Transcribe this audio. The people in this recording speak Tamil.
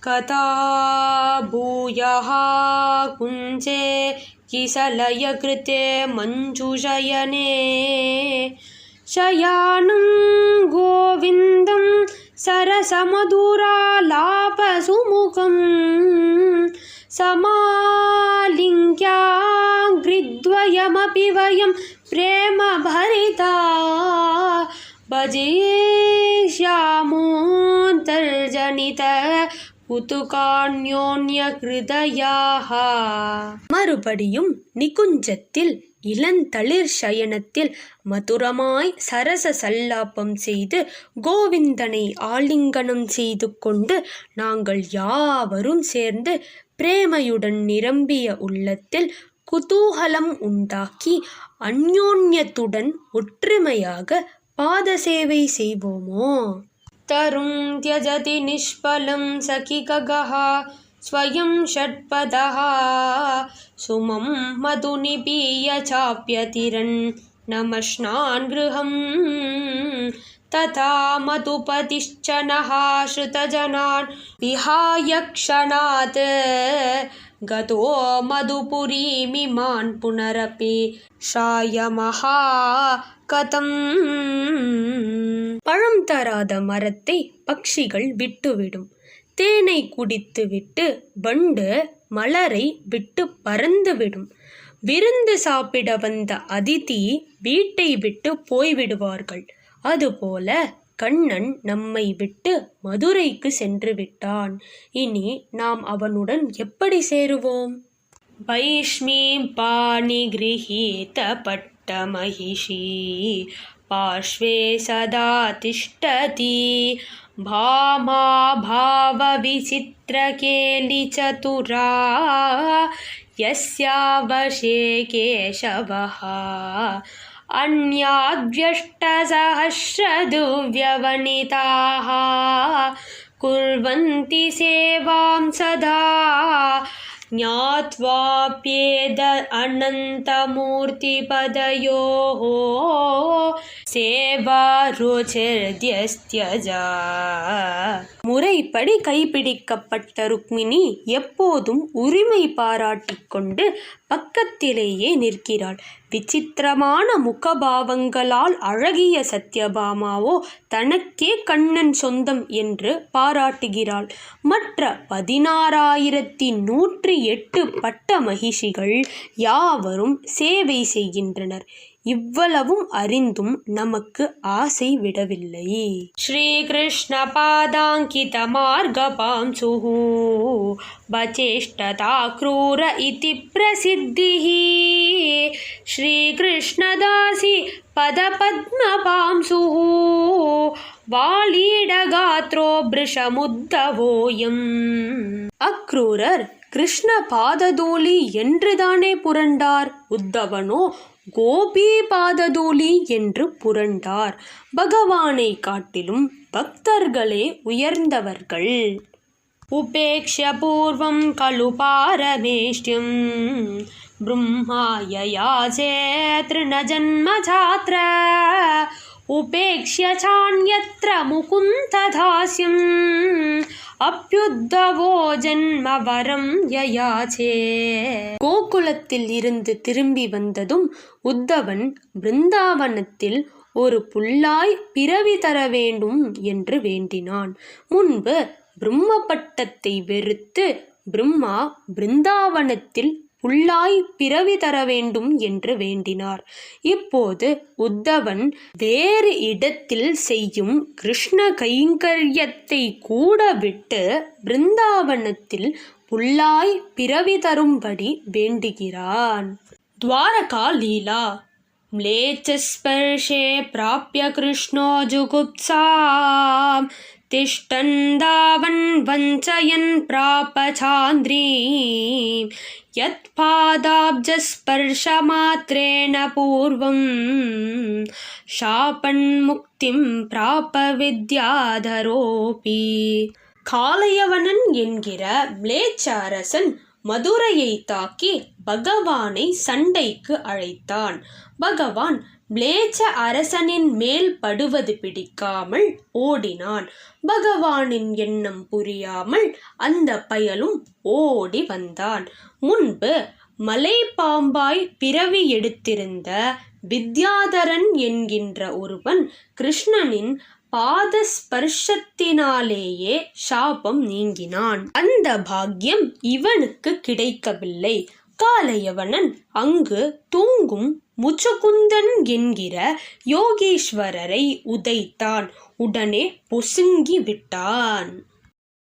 कथा भूयः कुञ्जे किसलयकृते मञ्जुशयने शयानं गोविन्दं सरसमधुरालापसुमुखं समालिङ्ग्याङ्घ्रिद्वयमपि वयं प्रेमभरिता भजेष्यामोऽन्तर्जनित குதுகான்யோன்யஹ்ருதயாஹ. மறுபடியும் நிகுஞ்சத்தில் இளந்தளிர் சயனத்தில் மதுரமாய் சரச சல்லாபம் செய்து கோவிந்தனை ஆலிங்கனம் செய்து கொண்டு நாங்கள் யாவரும் சேர்ந்து பிரேமையுடன் நிரம்பிய உள்ளத்தில் குதூகலம் உண்டாக்கி அந்யோன்யத்துடன் ஒற்றுமையாக பாத சேவை செய்வோமோ. தரும் தியஜதி நிஷ்பலம் சகி ககஹ ஸ்வயம் ஷட்பதஹ சுமம் மது நிபீய சாப்யதிரன் நமஷ்ணான் கிருஹம் ததா மதுபதிஷ்சனஹ ஸ்ருதஜனான் விஹாய க்ஷணாத் கதோ மதுபுரீமிமான் புனரபி ஷாயமஹா கதம். பழம் தராத மரத்தை பட்சிகள் விட்டுவிடும், தேனை குடித்துவிட்டு வண்டு மலரை விட்டு பறந்துவிடும், விருந்து சாப்பிட வந்த அதிதி வீட்டை விட்டு போய்விடுவார்கள். அதுபோல கண்ணன் நம்மை விட்டு மதுரைக்கு சென்று விட்டான். இனி நாம் அவனுடன் எப்படி சேருவோம்? வைஷ்மீம் பாணி கிரஹீத பட்டமஹிஷி பார்ஷ்வே சதா திஷ்டதி பாமா பாவ விசித்ரகேலி சதுரா யஸ்யாவசே கேசவஹ அன்யாத்யஷ்டசஹஸ்ரதுவ்யவனிதாஹ குர்வந்தி சேவாம் சதா ஞாத்வாப்யேத அனந்தமூர்த்திபதயோஹ சேவா ருச்சிர்த்யஸ்த்யஜா. முறைப்படி கைப்பிடிக்கப்பட்ட ருக்மிணி எப்போதும் உரிமை பாராட்டிக் கொண்டு பக்கத்திலேயே நிற்கிறாள். விசித்திரமான முகபாவங்களால் அழகிய சத்யபாமாவோ தனக்கே கண்ணன் சொந்தம் என்று பாராட்டுகிறாள். மற்ற 16,108 பட்ட மகிஷிகள் யாவரும் சேவை செய்கின்றனர். இவ்வளவும் அறிந்தும் நமக்கு ஆசை விடவில்லை. ஸ்ரீகிருஷ்ண பாதாங்கித மார்கபாம்சுஹ பச்சேஷ்டதா க்ரூர இதி பிரசித்திஹ ஸ்ரீகிருஷ்ணதாசி பதபத்மபாம்சுஹ வாலீடகாத்ரோ பிருஷமுத்தவோயம். அக்ரூரர் கிருஷ்ண பாததூளி என்றுதானே புரண்டார். உத்தவனோ கோபி பாததூளி என்று புரண்டார். பகவானை காட்டிலும் பக்தர்களே உயர்ந்தவர்கள். உபேக்ஷ்ய பூர்வம் கலு பாரமேஷ்டியம் பிரம்மாய யாசே த்ருணஜன்ம சாத்ர உபேக்ஷ்ய சான்யத்ர முகுந்ததாஸ்யம் அப்யுத்தவோ ஜன்மவரம் யயாசே. கோகுலத்தில் இருந்து திரும்பி வந்ததும் உத்தவன் பிருந்தாவனத்தில் ஒரு புல்லாய் பிறவி தர வேண்டும் என்று வேண்டினான். முன்பு பிரம்ம பட்டத்தை வெறுத்து பிரம்மா பிருந்தாவனத்தில் புல்லாய் பிறவி தர வேண்டும் என்று வேண்டினார். இப்போது உத்தவன் வேறு இடத்தில் செய்யும் கிருஷ்ண கைங்கரியத்தை கூட விட்டு பிருந்தாவனத்தில் புல்லாய் பிறவி தரும்படி வேண்டுகிறான். துவாரகா லீலா. म्लेच्छस्पर्शे प्राप्य कृष्णो जुगुप्सां तिष्ठन् धावन् वञ्चयन् प्राप चान्द्रीं यत्पादाब्जस्पर्शमात्रेण पूर्वं शापन्मुक्तिं प्राप विद्याधरोऽपि. காளையவனன் என்கிற மிலேச்ச அரசன் மதுரையை தாக்கி பகவானை சண்டைக்கு அழைத்தான். பகவான் ம்லேச்ச அரசனின் மேல் படுவது பிடிக்காமல் ஓடினான். பகவானின் எண்ணம் புரியாமல் அந்த பயலும் ஓடி வந்தான். முன்பு மலைப்பாம்பாய் பிறவி எடுத்திருந்த வித்யாதரன் என்கின்ற ஒருவன் கிருஷ்ணனின் பாத ஸ்பர்ஷத்தினாலேயே சாபம் நீங்கினான். அந்த பாக்கியம் இவனுக்கு கிடைக்கவில்லை. காலையவனன் அங்கு தூங்கும் முச்சுகுந்தன் என்கிற யோகீஸ்வரரை உதைத்தான். உடனே பொசுங்கி விட்டான்.